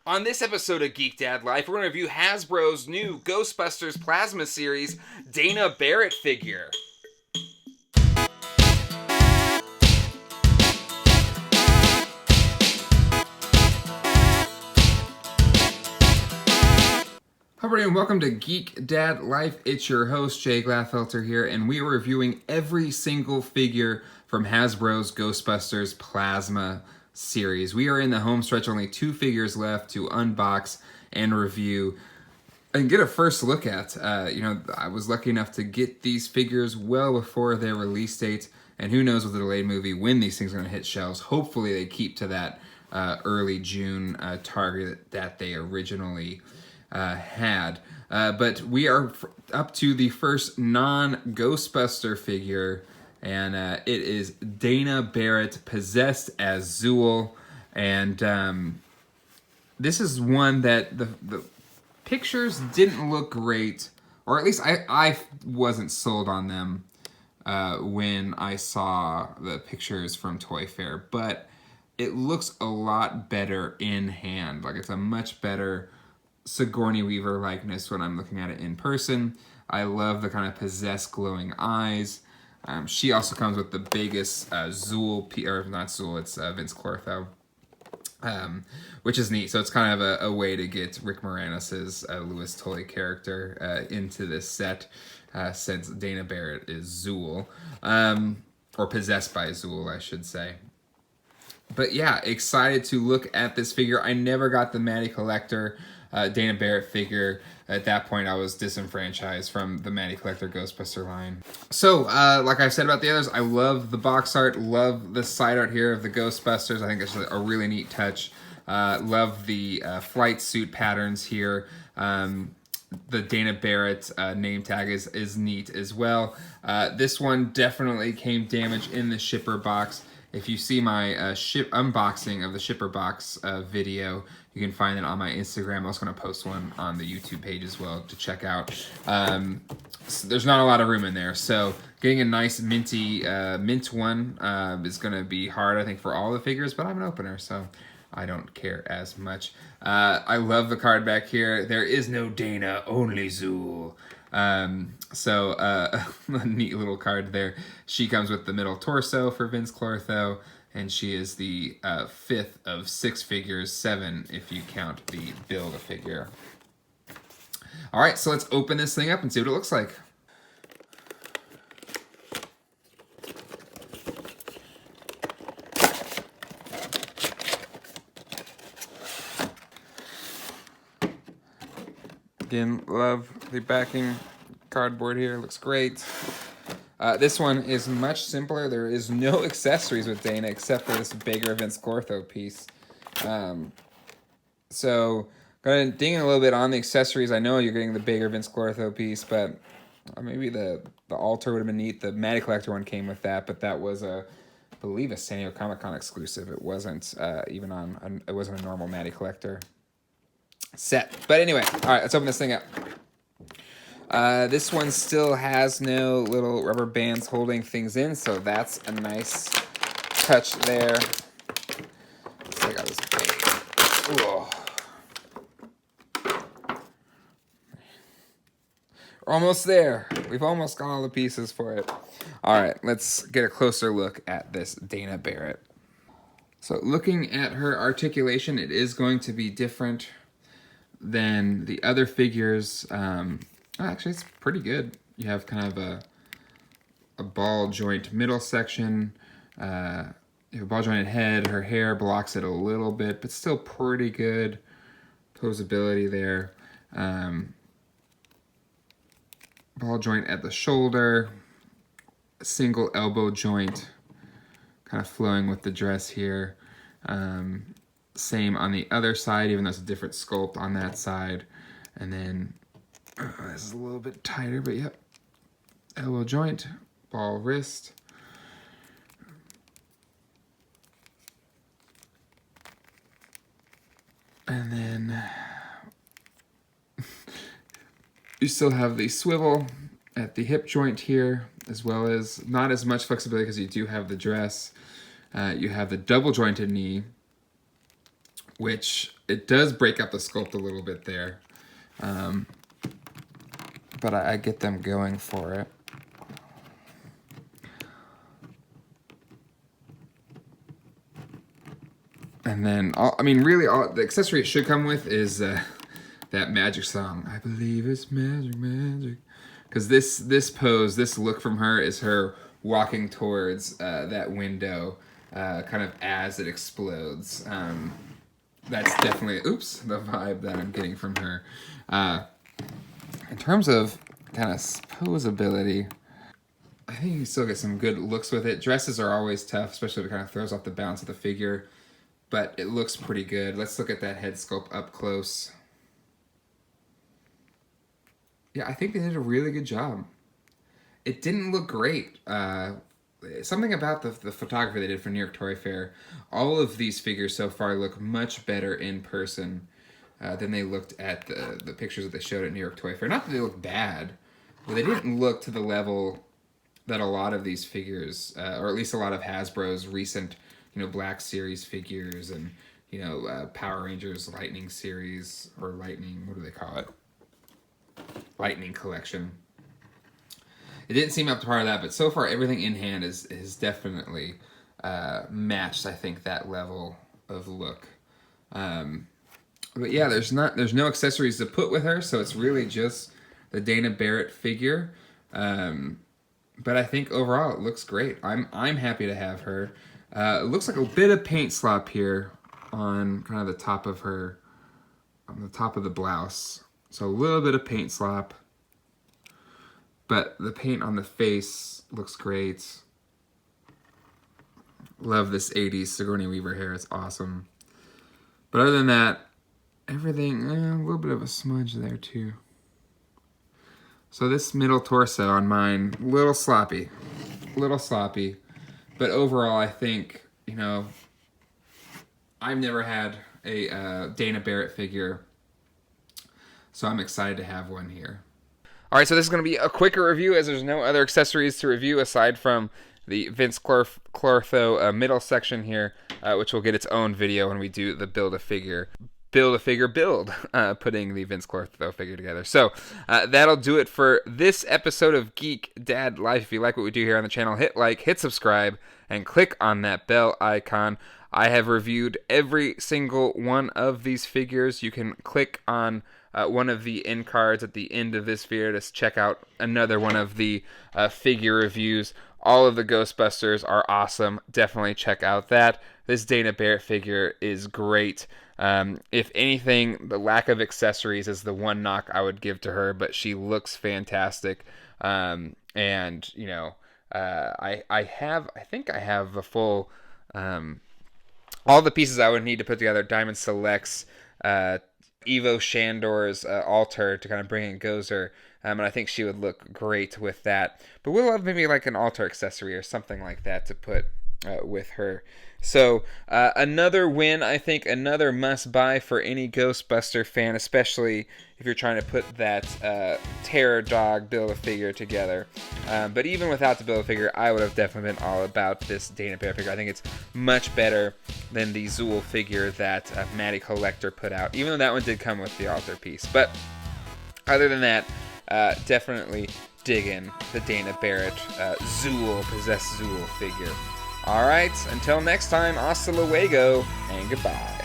On this episode of Geek Dad Life, we're going to review Hasbro's new Ghostbusters Plasma Series Dana Barrett figure. Hi everybody and welcome to Geek Dad Life. It's your host Jay Gladfelter here, and we are reviewing every single figure from Hasbro's Ghostbusters Plasma Series. We are in the home stretch, only 2 figures left to unbox and review and get a first look at. I was lucky enough to get these figures well before their release date, and who knows with the delayed movie when these things are going to hit shelves. Hopefully they keep to that early June target that they originally had. But we are up to the first non-Ghostbuster figure, and it is Dana Barrett possessed as Zuul. And this is one that the pictures didn't look great, or at least I wasn't sold on them when I saw the pictures from Toy Fair, but it looks a lot better in hand. Like, it's a much better Sigourney Weaver likeness when I'm looking at it in person. I love the kind of possessed glowing eyes. She also comes with the biggest Zuul, or not Zuul, it's Vince Clortho, which is neat. So it's kind of a way to get Rick Moranis' Louis Tully character into this set, since Dana Barrett is Zuul, or possessed by Zuul, I should say. But yeah, excited to look at this figure. I never got the Matty Collector Dana Barrett figure. At that point, I was disenfranchised from the Matty Collector Ghostbuster line. So, like I've said about the others, I love the box art, love the side art here of the Ghostbusters. I think it's a really neat touch. Love the flight suit patterns here. The Dana Barrett name tag is neat as well. This one definitely came damaged in the shipper box. If you see my unboxing of the shipper box video, you can find it on my Instagram. I'm also going to post one on the YouTube page as well to check out. So there's not a lot of room in there, so getting a nice minty mint one is going to be hard, I think, for all the figures, but I'm an opener, so I don't care as much. I love the card back here. There is no Dana, only Zuul. A neat little card there. She comes with the middle torso for Vince Clortho, and she is the 5th of 6 figures, 7 if you count the Build-A-Figure. All right, so let's open this thing up and see what it looks like. Again, love the backing cardboard here. Looks great. This one is much simpler. There is no accessories with Dana except for this bigger Vince Clortho piece. So, gonna ding a little bit on the accessories. I know you're getting the bigger Vince Clortho piece, but maybe the altar would have been neat. The Matty Collector one came with that, but that was I believe a San Diego Comic-Con exclusive. It wasn't it wasn't a normal Matty Collector set. But anyway, all right, let's open this thing up. This one still has no little rubber bands holding things in, so that's a nice touch there. So I got this big. Whoa. We're almost there. We've almost got all the pieces for it. All right, let's get a closer look at this Dana Barrett. So looking at her articulation, it is going to be different than the other figures. Actually, it's pretty good. You have kind of a ball joint middle section. You have a ball jointed head. Her hair blocks it a little bit, but still pretty good posability there. Ball joint at the shoulder. A single elbow joint, kind of flowing with the dress here. Same on the other side, even though it's a different sculpt on that side. And then this is a little bit tighter, but yep. Elbow joint, ball wrist. And then you still have the swivel at the hip joint here, as well as not as much flexibility because you do have the dress. You have the double jointed knee, which it does break up the sculpt a little bit there. But I get them going for it. And then, really, all the accessory it should come with is that magic song. I believe it's magic, magic. Because this pose, this look from her is her walking towards that window, kind of as it explodes. That's definitely, the vibe that I'm getting from her. In terms of kind of posability, I think you can still get some good looks with it. Dresses are always tough, especially if it kind of throws off the balance of the figure. But it looks pretty good. Let's look at that head sculpt up close. Yeah, I think they did a really good job. It didn't look great. Something about the photography they did for New York Toy Fair. All of these figures so far look much better in person than they looked at the pictures that they showed at New York Toy Fair. Not that they look bad, but they didn't look to the level that a lot of these figures, or at least a lot of Hasbro's recent, Black Series figures and, Power Rangers Lightning Series, or Lightning, what do they call it? Lightning Collection. It didn't seem up to par of that, but so far everything in hand is definitely matched, I think, that level of look. But yeah, there's no accessories to put with her, so it's really just the Dana Barrett figure. But I think overall it looks great. I'm happy to have her. It looks like a bit of paint slop here on kind of the top of her, on the top of the blouse. So a little bit of paint slop, but the paint on the face looks great. Love this 80s Sigourney Weaver hair, it's awesome. But other than that, everything, a little bit of a smudge there too. So this middle torso on mine, a little sloppy. But overall, I think, I've never had a Dana Barrett figure, so I'm excited to have one here. All right, so this is going to be a quicker review as there's no other accessories to review aside from the Vince Clortho middle section here, which will get its own video when we do the Build-A-Figure build, putting the Vince Clortho figure together. So that'll do it for this episode of Geek Dad Life. If you like what we do here on the channel, hit like, hit subscribe, and click on that bell icon. I have reviewed every single one of these figures. You can click on one of the end cards at the end of this video to check out another one of the figure reviews. All of the Ghostbusters are awesome. Definitely check out that. This Dana Barrett figure is great. If anything, the lack of accessories is the one knock I would give to her, but she looks fantastic. I think I have the full, all the pieces I would need to put together. Diamond Selects, Evo Shandor's altar to kind of bring in Gozer, and I think she would look great with that. But we'll have maybe like an altar accessory or something like that to put with her. So another win, I think, another must-buy for any Ghostbuster fan, especially if you're trying to put that Terror Dog Build-A-Figure together. But even without the Build-A-Figure, I would have definitely been all about this Dana Barrett figure. I think it's much better than the Zuul figure that Matty Collector put out, even though that one did come with the altar piece. But other than that, definitely digging the Dana Barrett Zuul, Possessed Zuul figure. Alright, until next time, hasta luego, and goodbye.